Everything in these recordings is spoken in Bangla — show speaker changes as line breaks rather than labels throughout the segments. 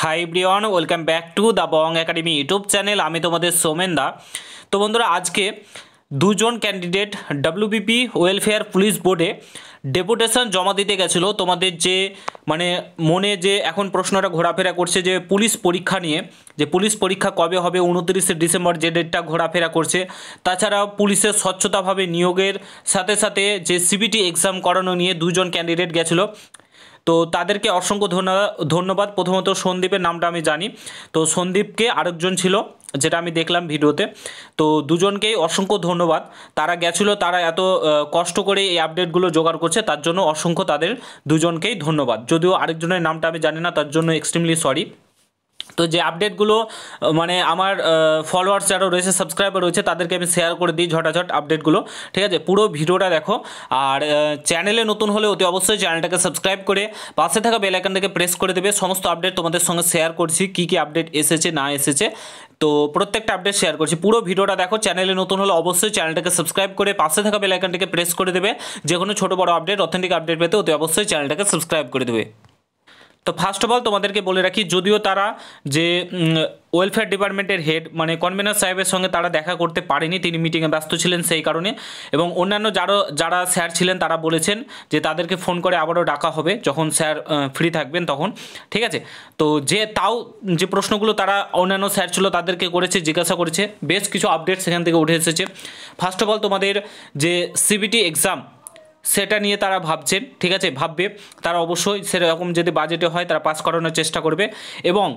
Hi everyone, welcome back to the Bong academy YouTube channel. আমি তোমাদের সোমেন দা। তো বন্ধুরা, আজকে দুজন ক্যান্ডিডেট ডাব্লিউবিপি ওয়েলফেয়ার পুলিশ বোর্ডে ডেপুটেশন জমা দিতে গেছিলো। তোমাদের যে মনে যে এখন প্রশ্নটা ঘোরাফেরা করছে যে পুলিশ পরীক্ষা নিয়ে, যে পুলিশ পরীক্ষা কবে হবে, 29শে ডিসেম্বর যে ডেটটা ঘোরাফেরা করছে। তাছাড়া পুলিশের স্বচ্ছতাভাবে নিয়োগের সাথে সাথে যে সিবিটি এক্সাম করানো নিয়ে দুজন ক্যান্ডিডেট গেছিলো। তো তাদেরকে অসংখ্য ধন্যবাদ। প্রথমত সন্দীপের নামটা আমি জানি, তো সন্দীপকে আরেকজন ছিল যেটা আমি দেখলাম ভিডিওতে। তো দুজনকেই অসংখ্য ধন্যবাদ। তারা গেছিলো, তারা এত কষ্ট করে এই আপডেটগুলো জোগাড় করছে, তার জন্য অসংখ্য তাদের দুজনকেই ধন্যবাদ। যদিও আরেকজনের নামটা আমি জানি না, তার জন্য এক্সট্রিমলি সরি। তো যে আপডেটগুলো আমার ফলোয়ার্স যারা রয়েছে, সাবস্ক্রাইবার রয়েছে, তাদেরকে আমি শেয়ার করে দিই ঝটাঝট আপডেটগুলো। ঠিক আছে, পুরো ভিডিওটা দেখো। আর চ্যানেলে নতুন হলে অতি অবশ্যই চ্যানেলটাকে সাবস্ক্রাইব করে পাশে থাকা বেল আইকনটাকে প্রেস করে দেবে। সমস্ত আপডেট তোমাদের সঙ্গে শেয়ার করছি, কী কী আপডেট এসেছে না এসেছে, তো প্রত্যেকটা আপডেট শেয়ার করছি। পুরো ভিডিওটা দেখো। চ্যানেলে নতুন হলে অবশ্যই চ্যানেলটাকে সাবস্ক্রাইব করে পাশে থাকা বেল আইকনটাকে প্রেস করে দেবে। যে কোনো ছোটো বড়ো আপডেট, অথেন্টিক আপডেট পেতে অতি অবশ্যই চ্যানেলটাকে সাবস্ক্রাইব করে দেবে। তো ফার্স্ট অফ অল তোমাদেরকে বলে রাখি, যদিও তারা যে ওয়েলফেয়ার ডিপার্টমেন্টের হেড কনভেনার সাহেবের সঙ্গে তারা দেখা করতে পারেনি, তিনি মিটিংয়ে ব্যস্ত ছিলেন সেই কারণে, এবং অন্যান্য যারা স্যার ছিলেন তারা বলেছেন যে তাদেরকে ফোন করে আবারও ডাকা হবে যখন স্যার ফ্রি থাকবেন তখন। ঠিক আছে, তো তাও যে প্রশ্নগুলো তারা অন্যান্য স্যার ছিল তাদেরকে করেছে, জিজ্ঞাসা করেছে, বেশ কিছু আপডেট সেখান থেকে উঠে এসেছে। ফার্স্ট অফ অল তোমাদের যে সিবিটি এক্সাম সেটা নিয়ে তারা ভাবছেন। ঠিক আছে, ভাববে তারা অবশ্যই, সেরকম যদি বাজেটে হয় তারা পাস করানোর চেষ্টা করবে। এবং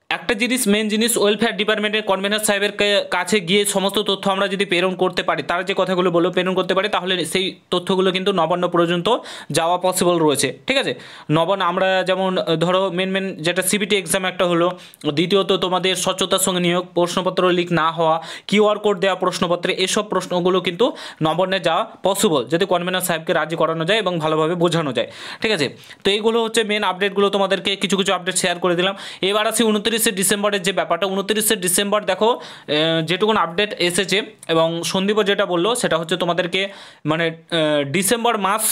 একটা জিনিস, মেন জিনিস, ওয়েলফেয়ার ডিপার্টমেন্টের কনভেনার সাহেবের কাছে গিয়ে সমস্ত তথ্য আমরা যদি প্রেরণ করতে পারি, তারা যে কথাগুলো বললো প্রেরণ করতে পারি, তাহলে সেই তথ্যগুলো কিন্তু নবান্ন পর্যন্ত যাওয়া পসিবল রয়েছে। ঠিক আছে, নবান্ন আমরা যেমন ধরো মেন যেটা সিবিটি এক্সাম একটা হলো, দ্বিতীয়ত তোমাদের স্বচ্ছতার সঙ্গে নিয়োগ, প্রশ্নপত্র লিক না হওয়া, কিউআর কোড দেওয়া প্রশ্নপত্রে, এসব প্রশ্নগুলো কিন্তু নবান্নে যাওয়া পসিবল যদি কনভেনার সাহেবকে রাজি করানো যায় এবং ভালোভাবে বোঝানো যায়। ঠিক আছে, তো এইগুলো হচ্ছে মেন আপডেটগুলো, তোমাদেরকে কিছু কিছু আপডেট শেয়ার করে দিলাম। এবার আসি 29শে ডিসেম্বরের যে ব্যাপারটা। 29শে ডিসেম্বর দেখো যেটুকুন আপডেট এসেছে, এবং সন্দীপও যেটা বললো সেটা হচ্ছে তোমাদেরকে ডিসেম্বর মাস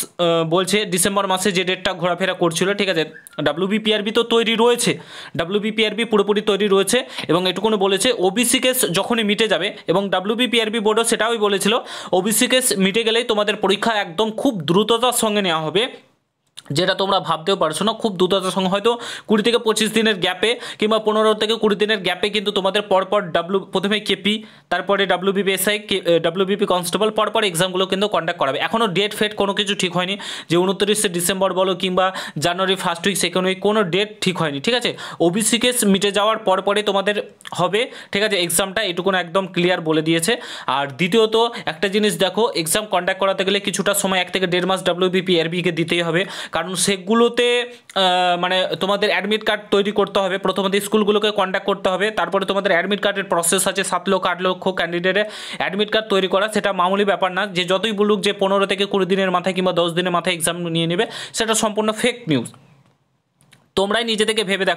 বলছে, ডিসেম্বর মাসে যে ডেটটা ঘোরাফেরা করছিল। ঠিক আছে, ডাব্লিউবিপিআরবি তো তৈরি রয়েছে, ডাব্লিউবিপিআরবি পুরোপুরি তৈরি রয়েছে, এবং এটুকুনি বলেছে ওবিসি কেস যখনই মিটে যাবে, এবং ডাব্লিউবিপিআরবি বোর্ডও সেটাই বলেছিল ওবিসি কেস মিটে গেলেই তোমাদের পরীক্ষা একদম খুব দ্রুততার সঙ্গে নেওয়া হবে, যেটা তোমরা ভাবতেও পারছো না। খুব দ্রুততার সঙ্গে হয়তো 20 থেকে 25 দিনের গ্যাপে কিংবা 15 থেকে 20 দিনের গ্যাপে কিন্তু তোমাদের পরপর প্রথমে কেপি, তারপরে ডাব্লিউবিপিএসআই, ডাব্লিউবিপি কনস্টেবল, পরপর এক্সামগুলো কিন্তু কন্ডাক্ট করাবে। এখনও ডেট ফেট কোনো কিছু ঠিক হয়নি, যে 29শে ডিসেম্বর বলো কিংবা January first week second week, কোনো ডেট ঠিক হয়নি। ঠিক আছে, ওবিসি কেস মিটে যাওয়ার পরে তোমাদের হবে। ঠিক আছে, এক্সামটা এটুকুন একদম ক্লিয়ার বলে দিয়েছে। আর দ্বিতীয়ত একটা জিনিস দেখো, এক্সাম কন্ডাক্ট করাতে গেলে কিছুটা সময় 1 থেকে 1.5 মাস ডাব্লিউবিপিআরবিকে দিতেই হবে, কারণ সেগুলোতে তোমাদের অ্যাডমিট কার্ড তৈরি করতে হবে। প্রথমত স্কুলগুলোকে কন্ট্যাক্ট করতে হবে, তারপরে তোমাদের অ্যাডমিট কার্ডের প্রসেস আছে। 7 লক্ষ 8 লক্ষ ক্যান্ডিডেটের অ্যাডমিট কার্ড তৈরি করা, সেটা মামুলি ব্যাপার না। যে যতই বলুক যে 15 থেকে 20 দিনের মাথায় কিংবা 10 দিনের মাথায় এক্সাম নিয়ে নেবে, সেটা সম্পূর্ণ ফেক নিউজ। তোমরাই নিজে থেকে ভেবে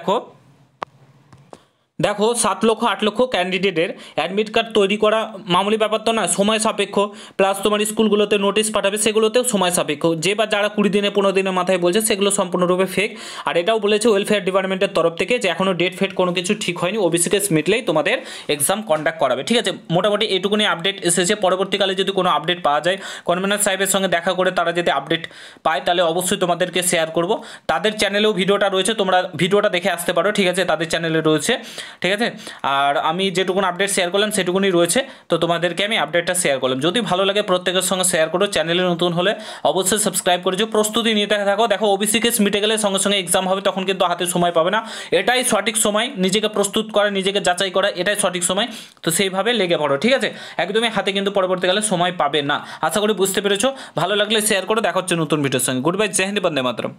দেখো 7 লক্ষ 8 লক্ষ ক্যান্ডিডেটের অ্যাডমিট কার্ড তৈরি করা মামুলি ব্যাপার তো না, সময় সাপেক্ষ। প্লাস তোমার স্কুলগুলোতে নোটিশ পাঠাবে, সেগুলোতেও সময় সাপেক্ষ। যারা 20 দিনে 15 দিনের মাথায় বলছে, সেগুলো সম্পূর্ণরূপে ফেক। আর এটাও বলেছে ওয়েলফেয়ার ডিপার্টমেন্টের তরফ থেকে যে এখনও ডেট ফেট কোনো কিছু ঠিক হয়নি, ওবিসি কেস মিটলেই তোমাদের এক্সাম কন্ডাক্ট করাবে। ঠিক আছে, মোটামুটি এইটুকুনি আপডেট এসেছে। পরবর্তীকালে যদি কোনো আপডেট পাওয়া যায়, কনভেনার সাহেবের সঙ্গে দেখা করে তারা যদি আপডেট পায়, তাহলে অবশ্যই তোমাদেরকে শেয়ার করব। তাদের চ্যানেলেও ভিডিওটা রয়েছে, তোমরা ভিডিওটা দেখে আসতে পারো। ঠিক আছে, তাদের চ্যানেলে রয়েছে। ঠিক আছে, আর আমি যেটুকুন আপডেট শেয়ার করলাম সেটুকুনি রয়েছে, তো তোমাদেরকে আমি আপডেটটা শেয়ার করলাম। যদি ভালো লাগে প্রত্যেকের সঙ্গে শেয়ার করো। চ্যানেলে নতুন হলে অবশ্যই সাবস্ক্রাইব করেছো। প্রস্তুতি নিতে থাকো। দেখো ওবিসি কেস মিটে গেলে সঙ্গে সঙ্গে এক্সাম হবে, তখন কিন্তু হাতে সময় পাবে না। এটাই সঠিক সময়, নিজেকে প্রস্তুত করা, নিজেকে যাচাই করা, এটাই সঠিক সময়। তো সেইভাবে লেগে পড়ো। ঠিক আছে, একদমই হাতে কিন্তু পরবর্তীকালে সময় পাবে না। আশা করি বুঝতে পেরেছো। ভালো লাগলে শেয়ার করো। দেখা হচ্ছে নতুন ভিডিওর সঙ্গে। গুড বাই, জয় হিন্দ, বন্দে মাতরম।